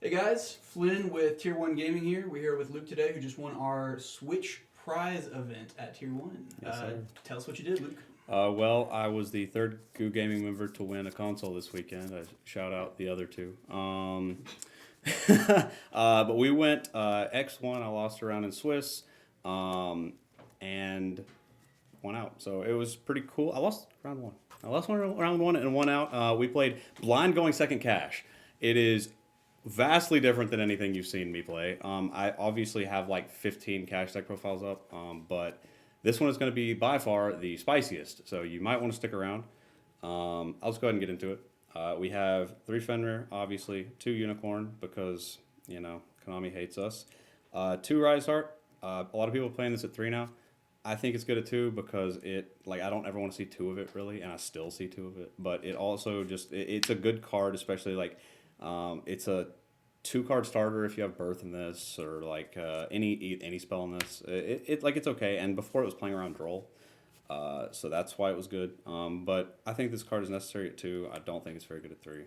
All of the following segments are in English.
Hey guys, Flynn with Tier 1 Gaming here. We're here with Luke today, who just won our Switch prize event at Tier 1. Yes, sir. Tell us what you did, Luke. Well, I was the third Goo Gaming member to win a console this weekend. I shout out the other two. But we went X1. I lost a round in Swiss, and won out. So it was pretty cool. I lost round one. I lost round one and one out. We played blind going second cash. It is vastly different than anything you've seen me play. I obviously have like 15 cash deck profiles up, but this one is going to be by far the spiciest. So you might want to stick around. I'll just go ahead and get into it. We have 3 Fenrir, obviously, 2 Unicorn because, Konami hates us. 2 Rise Heart. A lot of people are playing this at 3 now. I think it's good at 2 because I don't ever want to see 2 of it really, and I still see 2 of it. But it also it's a good card, especially it's a 2-card starter if you have Birth in this or any spell in this. It's okay. And before it was playing around Droll, so that's why it was good. But I think this card is necessary at 2. I don't think it's very good at 3.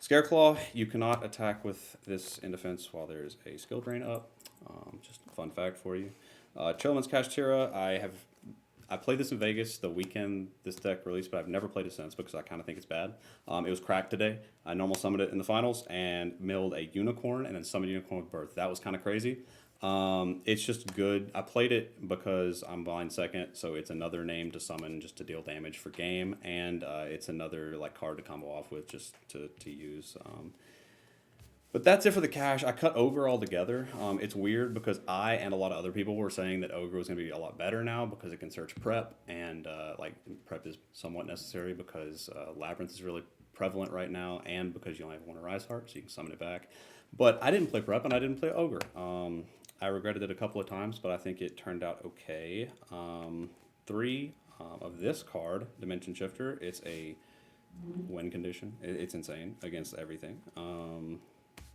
Scareclaw, you cannot attack with this in defense while there's a skill drain up. Just a fun fact for you. Chillman's Kashtira, I played this in Vegas the weekend this deck released, but I've never played it since because I kind of think it's bad. It was cracked today. I normal summoned it in the finals and milled a unicorn and then summoned a unicorn with Birth. That was kind of crazy. It's just good. I played it because I'm blind second, so it's another name to summon just to deal damage for game, and it's another card to combo off with just to use. But that's it for the cash. I cut Ogre altogether. It's weird because I and a lot of other people were saying that Ogre was going to be a lot better now because it can search Prep, and Prep is somewhat necessary because Labyrinth is really prevalent right now, and because you only have 1 Rise Heart, so you can summon it back. But I didn't play Prep, and I didn't play Ogre. I regretted it a couple of times, but I think it turned out okay. 3 of this card, Dimension Shifter, it's a win condition. It's insane against everything.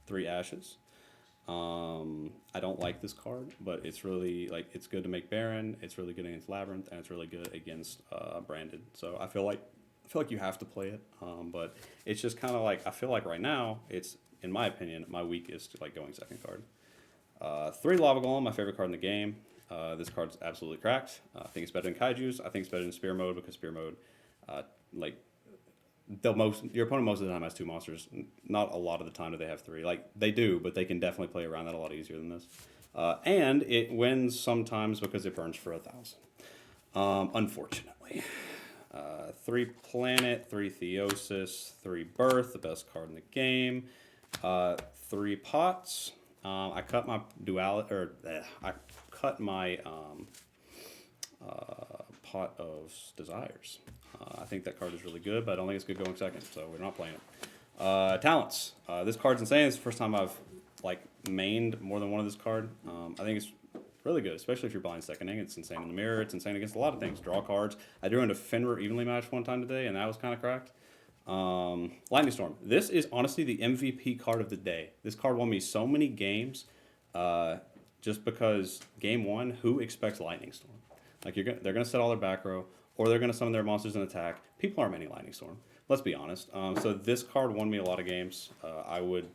3 Ashes. I don't like this card, but it's really it's good to make Baron. It's really good against Labyrinth, and it's really good against Branded. So I feel like you have to play it. But it's just kind of I feel like right now it's, in my opinion, my weakest going second card. 3 Lava Golem, my favorite card in the game. This card's absolutely cracked. I think it's better than Kaiju's. I think it's better than Spear Mode because Spear Mode, your opponent most of the time has 2 monsters. Not a lot of the time do they have 3. They do, but they can definitely play around that a lot easier than this. And it wins sometimes because it burns for 1,000. Unfortunately. 3 Planet, 3 Theosis, 3 Birth, the best card in the game. 3 Pots. I cut my I cut my Pot of Desires. I think that card is really good, but I don't think it's good going second, so we're not playing it. Talents. This card's insane. It's the first time I've mained more than one of this card. I think it's really good, especially if you're blind seconding. It's insane in the mirror. It's insane against a lot of things. Draw cards. I drew into Fenrir evenly matched one time today, and that was kind of cracked. Lightning Storm. This is honestly the MVP card of the day. This card won me so many games just because game 1, who expects Lightning Storm? They're going to set all their back row, or they're going to summon their monsters and attack. People aren't many Lightning Storm. Let's be honest. So this card won me a lot of games. I would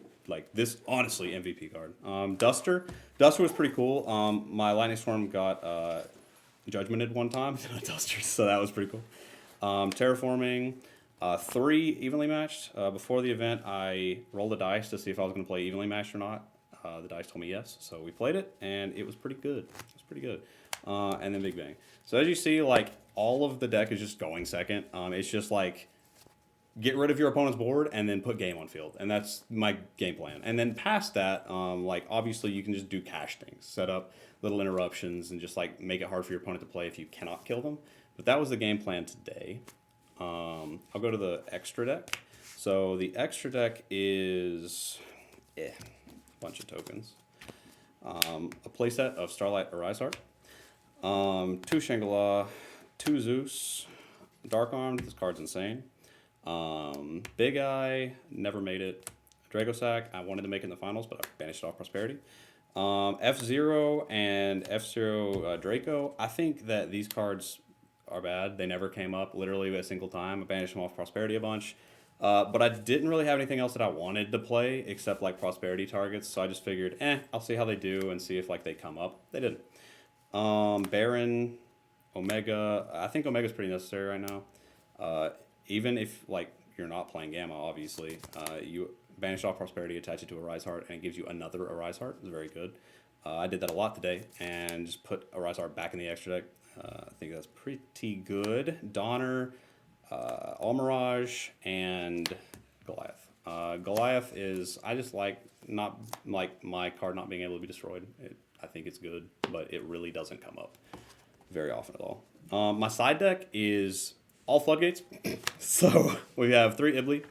this, honestly, MVP card. Duster. Duster was pretty cool. My Lightning Storm got Judgmented one time. Duster, so that was pretty cool. Terraforming. 3 evenly matched. Before the event, I rolled a dice to see if I was going to play evenly matched or not. The dice told me yes, so we played it, and it was pretty good. It was pretty good. And then Big Bang. So as you see, all of the deck is just going second. It's just get rid of your opponent's board and then put game on field, and that's my game plan. And then past that, obviously you can just do cash things, set up little interruptions, and just make it hard for your opponent to play if you cannot kill them. But that was the game plan today. I'll go to the extra deck. So the extra deck is a bunch of tokens. A playset of Starlight Arise Heart. 2 Shangri-La, 2 Zeus, Dark Armed, this card's insane. Big Eye, never made it. Dragosack, I wanted to make it in the finals, but I banished it off Prosperity. F-Zero and F-Zero Draco, I think that these cards are bad. They never came up literally a single time. I banished them off Prosperity a bunch. But I didn't really have anything else that I wanted to play except like prosperity targets. So I just figured, I'll see how they do and see if like they come up. They didn't. Baron, Omega. I think Omega's pretty necessary right now. Even if like you're not playing Gamma, obviously, you banish off prosperity, attach it to a Rise Heart, and it gives you another Arise Heart. It's very good. I did that a lot today, and just put Arise Heart back in the extra deck. I think that's pretty good. Donner, Almirage, and Goliath. Goliath is, I just like not like my card not being able to be destroyed. I think it's good, but it really doesn't come up very often at all. My side deck is all floodgates. So we have 3 Ibly,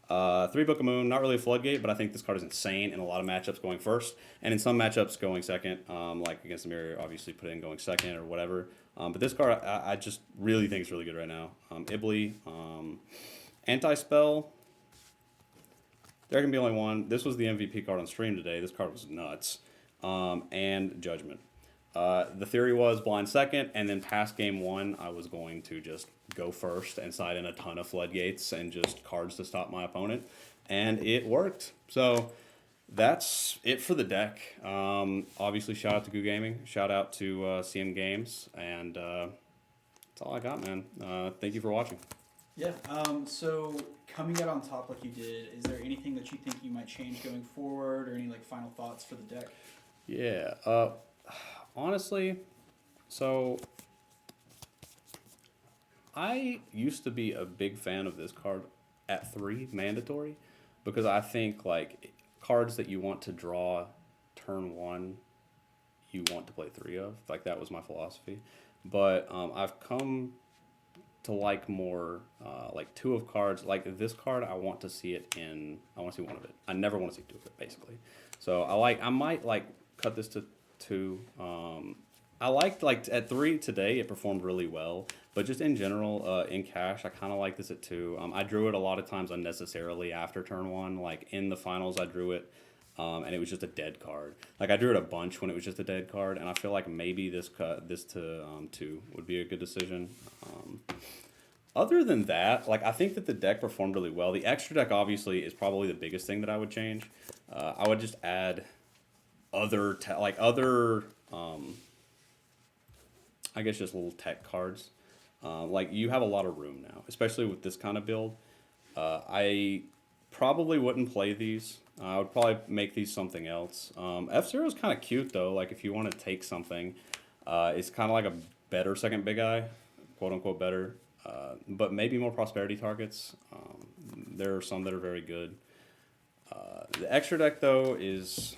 3 Book of Moon, not really a floodgate, but I think this card is insane in a lot of matchups going first, and in some matchups going second, like against the Mirror, obviously put in going second or whatever. But this card, I just really think it's really good right now. Ibly, Anti-Spell, there can be only one. This was the MVP card on stream today. This card was nuts. And Judgment. The theory was blind second, and then past game 1, I was going to just go first and side in a ton of floodgates and just cards to stop my opponent, and it worked. So that's it for the deck. Obviously, shout out to Goo Gaming, shout out to CM Games, and that's all I got, man. Thank you for watching. Yeah. So coming out on top like you did, is there anything that you think you might change going forward, or any like final thoughts for the deck? Yeah. Honestly, so I used to be a big fan of this card at 3 mandatory, because I think like cards that you want to draw turn 1, you want to play 3 of. Like that was my philosophy. But I've come to like more like 2 of cards. Like this card, I want to see it in. I want to see 1 of it. I never want to see 2 of it, basically. So I might like cut this to 2. I liked like at 3 today, it performed really well, but just in general, in cash, I kind of like this at 2. I drew it a lot of times unnecessarily after turn 1. Like in the finals, I drew it, and it was just a dead card. Like I drew it a bunch when it was just a dead card, and I feel like maybe this to 2 would be a good decision. Other than that, like I think that the deck performed really well. The extra deck obviously is probably the biggest thing that I would change. I would just add other I guess just little tech cards. Like you have a lot of room now, especially with this kind of build. I probably wouldn't play these. I would probably make these something else. F-Zero is kind of cute though. Like if you want to take something, it's kind of like a better second big eye, quote unquote better. But maybe more prosperity targets. There are some that are very good. The extra deck though is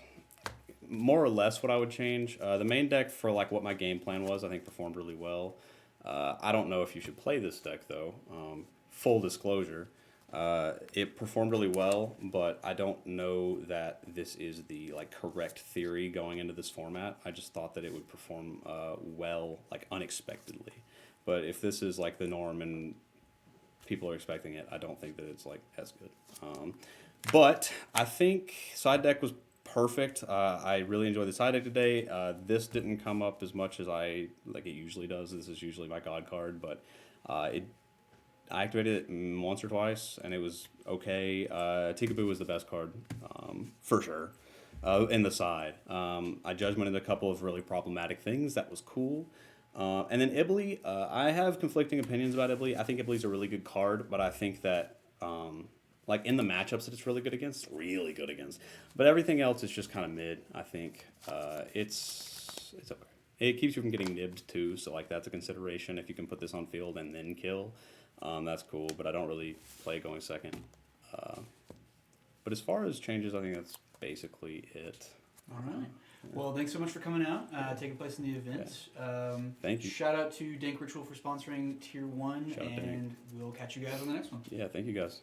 more or less what I would change. The main deck, for like what my game plan was, I think performed really well. I don't know if you should play this deck though. Full disclosure, it performed really well, but I don't know that this is the like correct theory going into this format. I just thought that it would perform well, like unexpectedly. But if this is like the norm and people are expecting it, I don't think that it's like as good. But I think side deck was perfect. I really enjoyed the side deck today. This didn't come up as much as it usually does. This is usually my god card, but I activated it once or twice, and it was okay. Tikaboo was the best card, for sure, in the side. I judgmented a couple of really problematic things. That was cool. And then Ibly, I have conflicting opinions about Ibly. I think Ibly's a really good card, but I think that like in the matchups that it's really good against. But everything else is just kind of mid, I think. It's okay. It keeps you from getting nibbed too, so like that's a consideration. If you can put this on field and then kill, that's cool, but I don't really play going second. But as far as changes, I think that's basically it. All right. Well, thanks so much for coming out, taking place in the event. Thank you. Shout out to Dank Ritual for sponsoring Tier 1, and we'll catch you guys on the next one. Yeah, thank you guys.